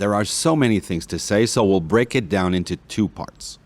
There are so many things to say, so we'll break it down into two parts.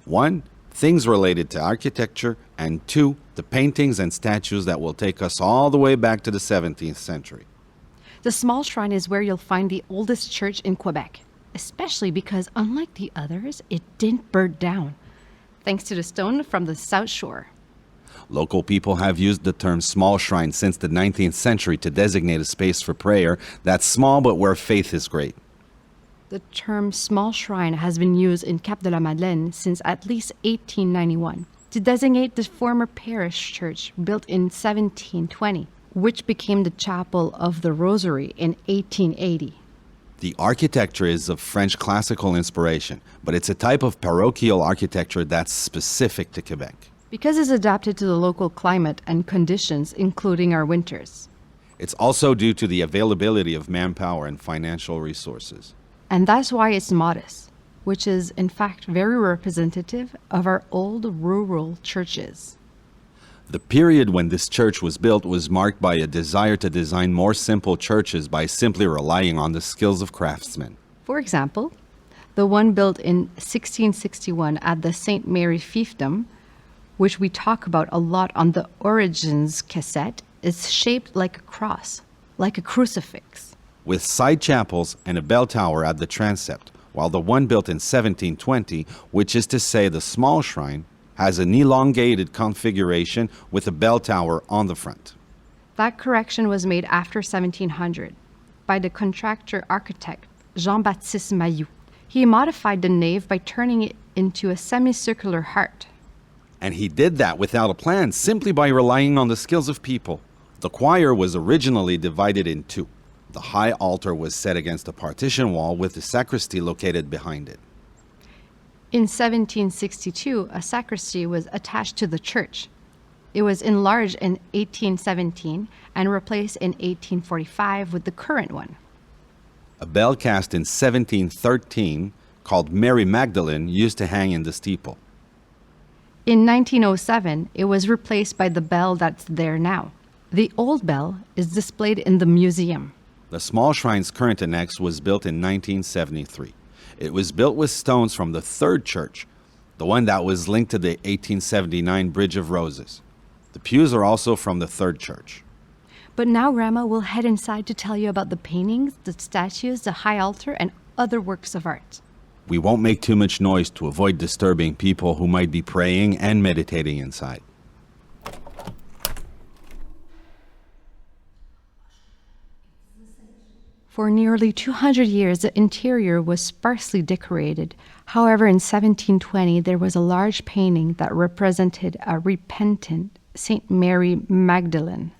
One, things related to architecture, and two, the paintings and statues that will take us all the way back to the 17th century. The small shrine is where you'll find the oldest church in Quebec, especially because, unlike the others, it didn't burn down, thanks to the stone from the South Shore. Local people have used the term small shrine since the 19th century to designate a space for prayer that's small but where faith is great. The term small shrine has been used in Cap de la Madeleine since at least 1891 to designate the former parish church built in 1720, which became the Chapel of the Rosary in 1880. The architecture is of French classical inspiration, but it's a type of parochial architecture that's specific to Quebec. Because it's adapted to the local climate and conditions, including our winters. It's also due to the availability of manpower and financial resources. And that's why it's modest, which is in fact very representative of our old rural churches. The period when this church was built was marked by a desire to design more simple churches by simply relying on the skills of craftsmen. For example, the one built in 1661 at the St. Mary Fiefdom, which we talk about a lot on the Origins cassette, is shaped like a cross, like a crucifix. With side chapels and a bell tower at the transept, while the one built in 1720, which is to say the small shrine, has an elongated configuration with a bell tower on the front. That correction was made after 1700 by the contractor architect Jean-Baptiste Mailloux. He modified the nave by turning it into a semicircular heart. And he did that without a plan, simply by relying on the skills of people. The choir was originally divided in two. The high altar was set against a partition wall with the sacristy located behind it. In 1762, a sacristy was attached to the church. It was enlarged in 1817 and replaced in 1845 with the current one. A bell cast in 1713, called Mary Magdalene, used to hang in the steeple. In 1907, it was replaced by the bell that's there now. The old bell is displayed in the museum. The small shrine's current annex was built in 1973. It was built with stones from the third church, the one that was linked to the 1879 Bridge of Roses. The pews are also from the third church. But now Rama will head inside to tell you about the paintings, the statues, the high altar, and other works of art. We won't make too much noise to avoid disturbing people who might be praying and meditating inside. For nearly 200 years, the interior was sparsely decorated. However, in 1720, there was a large painting that represented a repentant St. Mary Magdalene.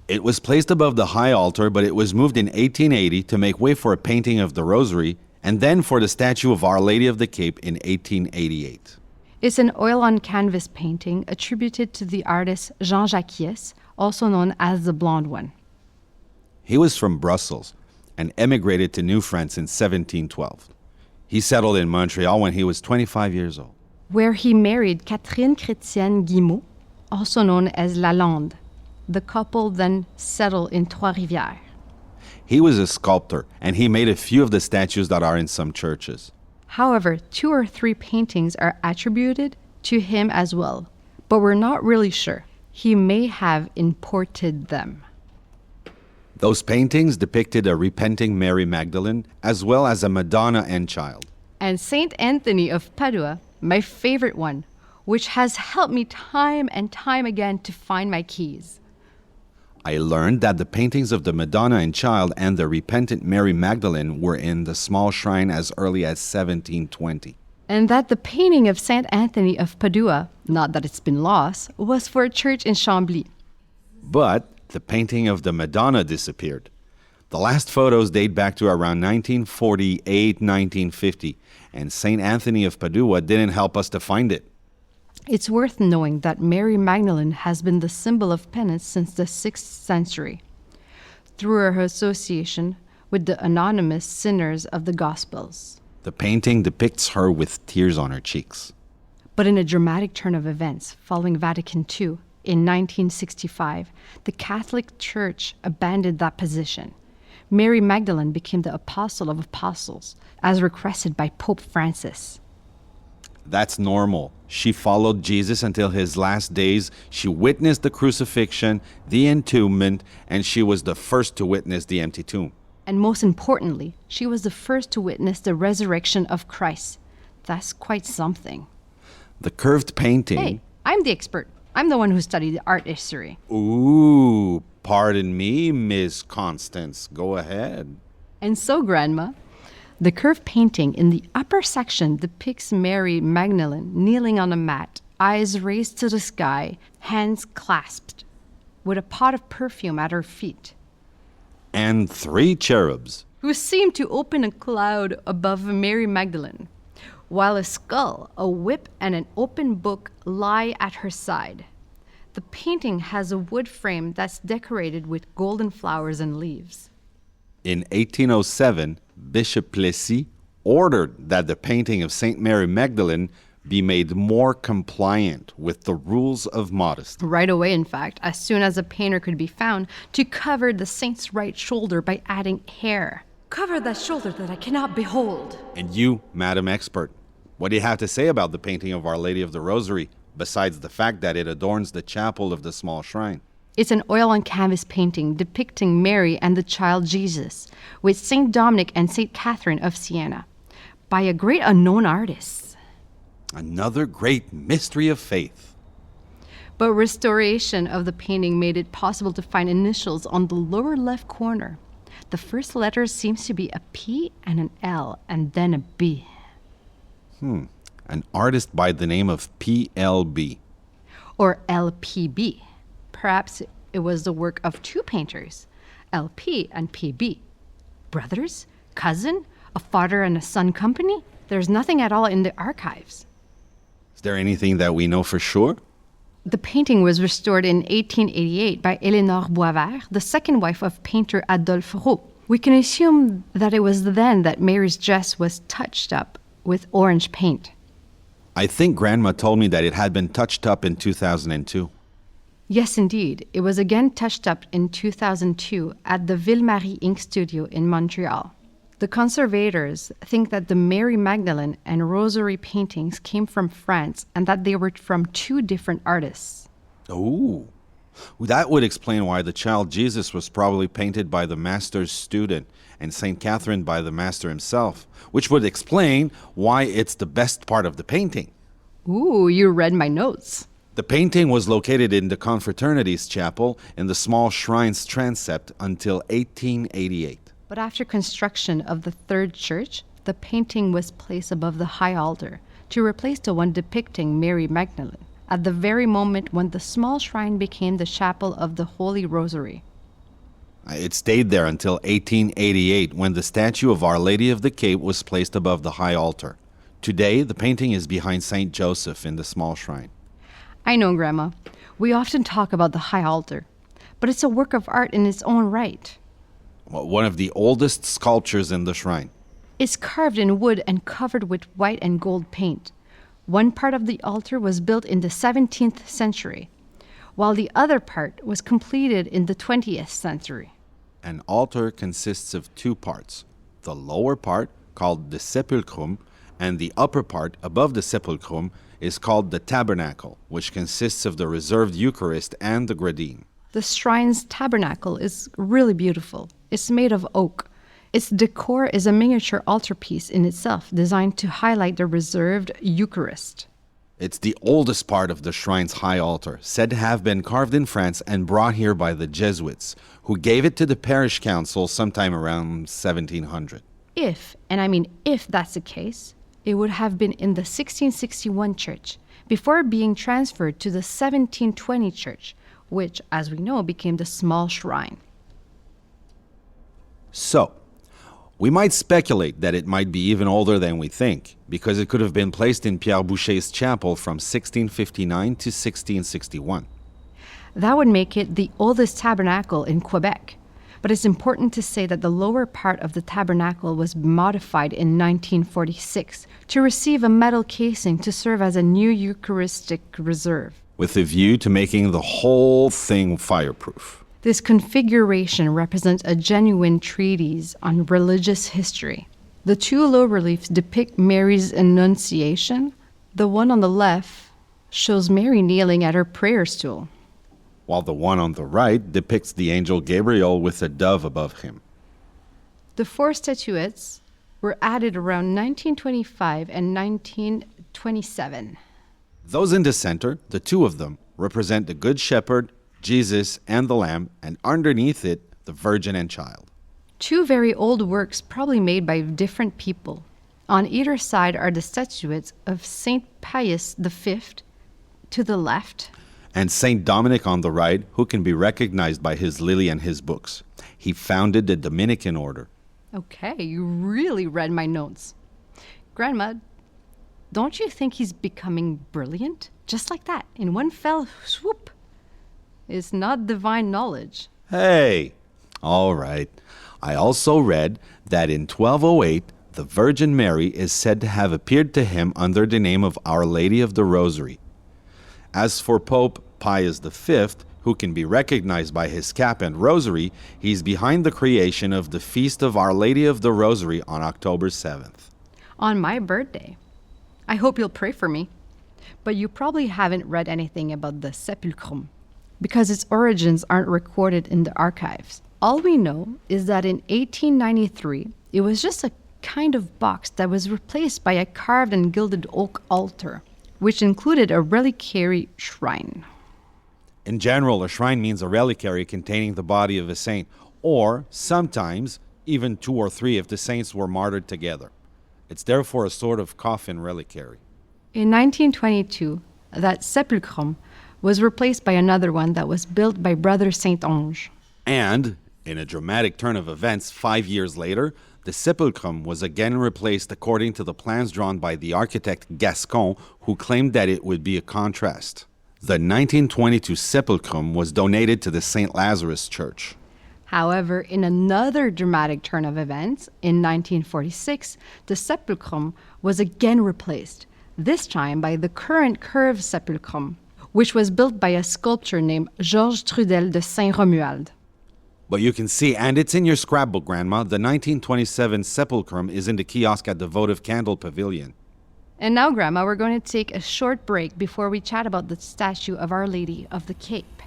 It was placed above the high altar, but it was moved in 1880 to make way for a painting of the Rosary, and then for the statue of Our Lady of the Cape in 1888. It's an oil-on-canvas painting attributed to the artist Jean Jacques, also known as the Blonde One. He was from Brussels and emigrated to New France in 1712. He settled in Montreal when he was 25 years old, where he married Catherine Chrétienne Guimau, also known as Lalande. The couple then settled in Trois-Rivières. He was a sculptor, and he made a few of the statues that are in some churches. However, 2 or 3 paintings are attributed to him as well, but we're not really sure. He may have imported them. Those paintings depicted a repenting Mary Magdalene, as well as a Madonna and Child. And Saint Anthony of Padua, my favorite one, which has helped me time and time again to find my keys. I learned that the paintings of the Madonna and Child and the repentant Mary Magdalene were in the small shrine as early as 1720. And that the painting of Saint Anthony of Padua, not that it's been lost, was for a church in Chambly. But the painting of the Madonna disappeared. The last photos date back to around 1948-1950, and Saint Anthony of Padua didn't help us to find it. It's worth knowing that Mary Magdalene has been the symbol of penance since the 6th century, through her association with the anonymous sinners of the Gospels. The painting depicts her with tears on her cheeks. But in a dramatic turn of events following Vatican II in 1965, the Catholic Church abandoned that position. Mary Magdalene became the apostle of apostles, as requested by Pope Francis. That's normal. She followed Jesus until his last days. She witnessed the crucifixion, the entombment, and she was the first to witness the empty tomb. And most importantly, she was the first to witness the resurrection of Christ. That's quite something. The curved painting... Hey, I'm the expert. I'm the one who studied art history. Ooh, pardon me, Miss Constance. Go ahead. And so, Grandma, the curved painting in the upper section depicts Mary Magdalene kneeling on a mat, eyes raised to the sky, hands clasped, with a pot of perfume at her feet. And 3 cherubs. Who seemed to open a cloud above Mary Magdalene, while a skull, a whip, and an open book lie at her side. The painting has a wood frame that's decorated with golden flowers and leaves. In 1807, Bishop Plessis ordered that the painting of St. Mary Magdalene be made more compliant with the rules of modesty. Right away, in fact, as soon as a painter could be found to cover the saint's right shoulder by adding hair. Cover that shoulder that I cannot behold. And you, Madam Expert, what do you have to say about the painting of Our Lady of the Rosary, besides the fact that it adorns the chapel of the small shrine? It's an oil on canvas painting depicting Mary and the child Jesus with St. Dominic and St. Catherine of Siena by a great unknown artist. Another great mystery of faith. But restoration of the painting made it possible to find initials on the lower left corner. The first letter seems to be a P and an L and then a B. An artist by the name of P.L.B. Or LPB. Perhaps it was the work of 2 painters, LP and PB. Brothers? Cousin? A father and a son company? There's nothing at all in the archives. Is there anything that we know for sure? The painting was restored in 1888 by Éléonore Boisvert, the second wife of painter Adolphe Roux. We can assume that it was then that Mary's dress was touched up with orange paint. I think Grandma told me that it had been touched up in 2002. Yes, indeed. It was again touched up in 2002 at the Ville-Marie Ink Studio in Montreal. The conservators think that the Mary Magdalene and Rosary paintings came from France and that they were from 2 different artists. Oh, that would explain why the child Jesus was probably painted by the master's student and St. Catherine by the master himself, which would explain why it's the best part of the painting. Ooh, you read my notes. The painting was located in the Confraternities Chapel in the small shrine's transept until 1888. But after construction of the third church, the painting was placed above the high altar to replace the one depicting Mary Magdalene, at the very moment when the small shrine became the chapel of the Holy Rosary. It stayed there until 1888 when the statue of Our Lady of the Cape was placed above the high altar. Today, the painting is behind St. Joseph in the small shrine. I know, Grandma. We often talk about the high altar, but it's a work of art in its own right. One of the oldest sculptures in the shrine. It's carved in wood and covered with white and gold paint. One part of the altar was built in the 17th century, while the other part was completed in the 20th century. An altar consists of 2 parts. The lower part, called the sepulchrum, and the upper part, above the sepulchrum, is called the tabernacle, which consists of the reserved Eucharist and the gradine. The shrine's tabernacle is really beautiful. It's made of oak. Its decor is a miniature altarpiece in itself, designed to highlight the reserved Eucharist. It's the oldest part of the shrine's high altar, said to have been carved in France and brought here by the Jesuits, who gave it to the parish council sometime around 1700. If, and I mean if that's the case, it would have been in the 1661 church, before being transferred to the 1720 church, which, as we know, became the small shrine. So, we might speculate that it might be even older than we think, because it could have been placed in Pierre Boucher's chapel from 1659 to 1661. That would make it the oldest tabernacle in Quebec. But it's important to say that the lower part of the tabernacle was modified in 1946 to receive a metal casing to serve as a new Eucharistic reserve. With a view to making the whole thing fireproof. This configuration represents a genuine treatise on religious history. The two low reliefs depict Mary's Annunciation. The one on the left shows Mary kneeling at her prayer stool, while the one on the right depicts the angel Gabriel with a dove above him. The four statuettes were added around 1925 and 1927. Those in the center, the two of them, represent the Good Shepherd, Jesus, and the Lamb, and underneath it, the Virgin and Child. Two very old works, probably made by different people. On either side are the statuettes of Saint Pius V to the left, and Saint Dominic on the right, who can be recognized by his lily and his books. He founded the Dominican order. Okay, you really read my notes. Grandma, don't you think he's becoming brilliant? Just like that, in one fell swoop. It's not divine knowledge. Hey, all right. I also read that in 1208, the Virgin Mary is said to have appeared to him under the name of Our Lady of the Rosary. As for Pope Pius V, who can be recognized by his cap and rosary, he's behind the creation of the Feast of Our Lady of the Rosary on October 7th. On my birthday. I hope you'll pray for me. But you probably haven't read anything about the sepulchrum, because its origins aren't recorded in the archives. All we know is that in 1893, it was just a kind of box that was replaced by a carved and gilded oak altar, which included a reliquary shrine. In general, a shrine means a reliquary containing the body of a saint, or sometimes even two or three if the saints were martyred together. It's therefore a sort of coffin reliquary. In 1922, that sepulchrum was replaced by another one that was built by Brother Saint-Onge. And, in a dramatic turn of events 5 years later, the sepulchrum was again replaced according to the plans drawn by the architect Gascon, who claimed that it would be a contrast. The 1922 sepulchrum was donated to the St. Lazarus Church. However, in another dramatic turn of events, in 1946, the sepulchrum was again replaced, this time by the current curved sepulchrum, which was built by a sculptor named Georges Trudel de Saint-Romuald. But you can see, and it's in your scrapbook, Grandma, the 1927 sepulchrum is in the kiosk at the Votive Candle Pavilion. And now, Grandma, we're going to take a short break before we chat about the statue of Our Lady of the Cape.